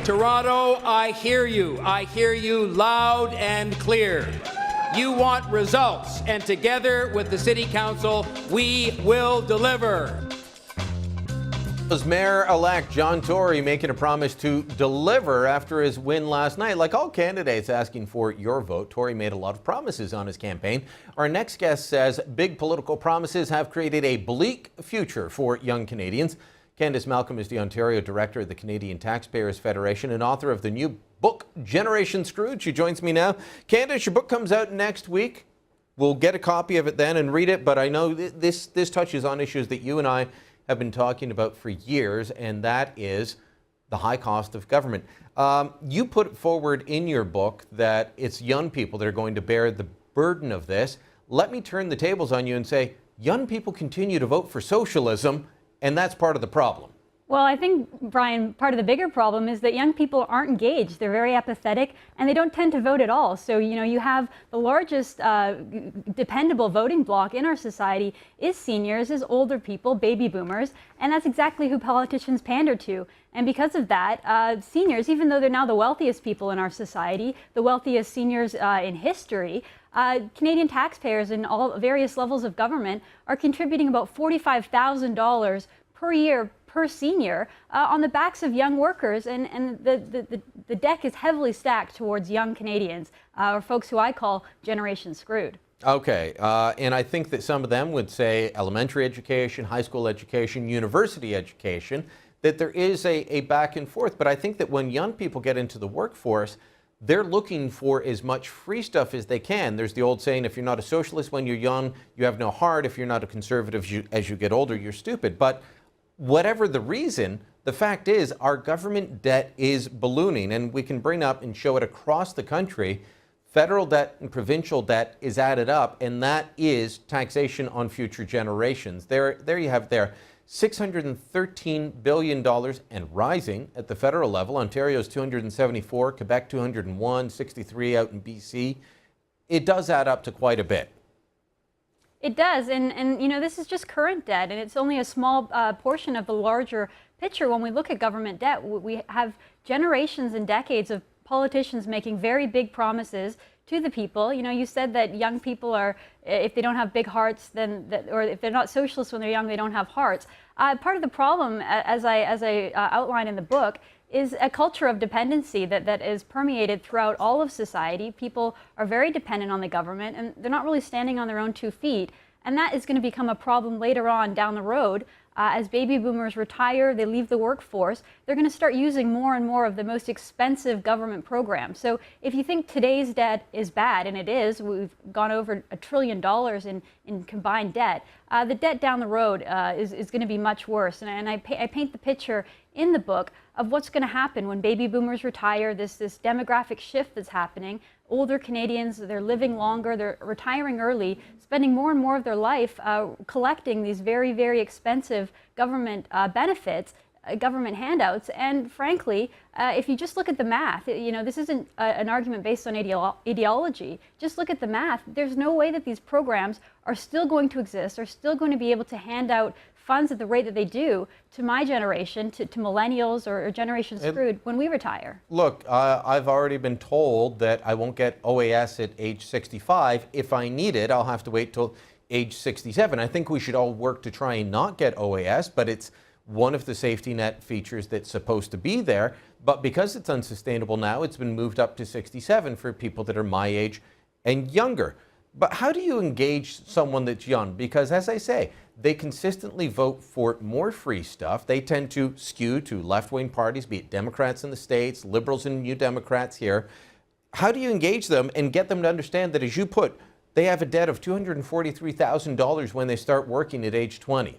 Toronto, I hear you. I hear you loud and clear. You want results, and together with the City Council, we will deliver. Was Mayor-elect John Tory making a promise to deliver after his win last night? Like all candidates asking for your vote, Tory made a lot of promises on his campaign. Our next guest says big political promises have created a bleak future for young Canadians. Candice Malcolm is the Ontario Director of the Canadian Taxpayers Federation and author of the new book, Generation Screwed. She joins me now. Candice, your book comes out next week. We'll get a copy of it then and read it, but I know this touches on issues that you and I have been talking about for years, and that is the high cost of government. You put forward in your book that it's young people that are going to bear the burden of this. Let me turn the tables on you and say, young people continue to vote for socialism, and that's part of the problem. Well, I think, Brian, part of the bigger problem is that young people aren't engaged. They're very apathetic, and they don't tend to vote at all. So, you have the largest dependable voting bloc in our society is seniors, is older people, baby boomers, and that's exactly who politicians pander to. And because of that, seniors, even though they're now the wealthiest people in our society, the wealthiest seniors in history, Canadian taxpayers in all various levels of government are contributing about $45,000 per year per senior on the backs of young workers, and the deck is heavily stacked towards young Canadians, or folks who I call Generation Screwed. Okay, and I think that some of them would say elementary education, high school education, university education, that there is a back and forth. But I think that when young people get into the workforce, they're looking for as much free stuff as they can. There's the old saying, if you're not a socialist when you're young, you have no heart. If you're not a conservative, as you get older, you're stupid. But whatever the reason, the fact is our government debt is ballooning, and we can bring up and show it across the country. Federal debt and provincial debt is added up, and that is taxation on future generations. There you have there. $613 billion and rising at the federal level. Ontario's 274, Quebec 201, 63 out in BC. It does add up to quite a bit. It does, and this is just current debt, and it's only a small portion of the larger picture. When we look at government debt, we have generations and decades of politicians making very big promises to the people. You said that young people are, if they don't have big hearts, or if they're not socialists when they're young, they don't have hearts. Part of the problem, as I outline in the book, is a culture of dependency that is permeated throughout all of society. People are very dependent on the government, and they're not really standing on their own 2 feet. And that is going to become a problem later on down the road. As baby boomers retire, they leave the workforce, they're going to start using more and more of the most expensive government programs. So if you think today's debt is bad, and it is, we've gone over $1 trillion in combined debt, the debt down the road is going to be much worse. And I paint the picture in the book of what's going to happen when baby boomers retire, this demographic shift that's happening. Older Canadians, they're living longer, they're retiring early, spending more and more of their life collecting these very, very expensive government benefits, government handouts. And frankly, if you just look at the math, this isn't an argument based on ideology. Just look at the math. There's no way that these programs are still going to exist, are still going to be able to hand out funds at the rate that they do to my generation, to millennials or Generation Screwed when we retire. Look, I've already been told that I won't get OAS at age 65. If I need it, I'll have to wait till age 67. I think we should all work to try and not get OAS, but it's one of the safety net features that's supposed to be there. But because it's unsustainable now, it's been moved up to 67 for people that are my age and younger. But how do you engage someone that's young? Because as I say, they consistently vote for more free stuff. They tend to skew to left-wing parties, be it Democrats in the States, liberals and New Democrats here. How do you engage them and get them to understand that, as you put, they have a debt of $243,000 when they start working at age 20?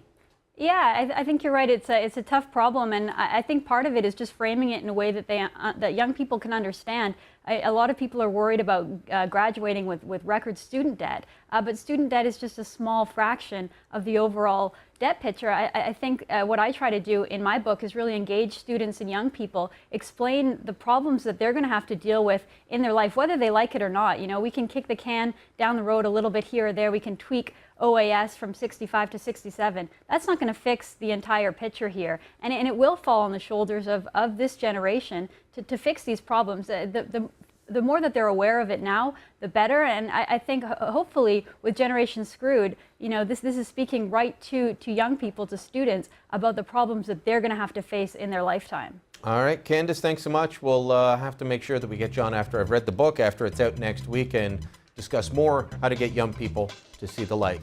Yeah, I think you're right. It's a tough problem, and I think part of it is just framing it in a way that that young people can understand. A lot of people are worried about graduating with record student debt, but student debt is just a small fraction of the overall debt picture, I think what I try to do in my book is really engage students and young people, explain the problems that they're going to have to deal with in their life, whether they like it or not. You know, we can kick the can down the road a little bit here or there. We can tweak OAS from 65 to 67. That's not going to fix the entire picture here. And it will fall on the shoulders of this generation to fix these problems. The more that they're aware of it now, the better. And I think hopefully with Generation Screwed, you know, this is speaking right to young people, to students, about the problems that they're going to have to face in their lifetime. All right, Candice, thanks so much. We'll have to make sure that we get John after I've read the book, after it's out next week, and discuss more how to get young people to see the light.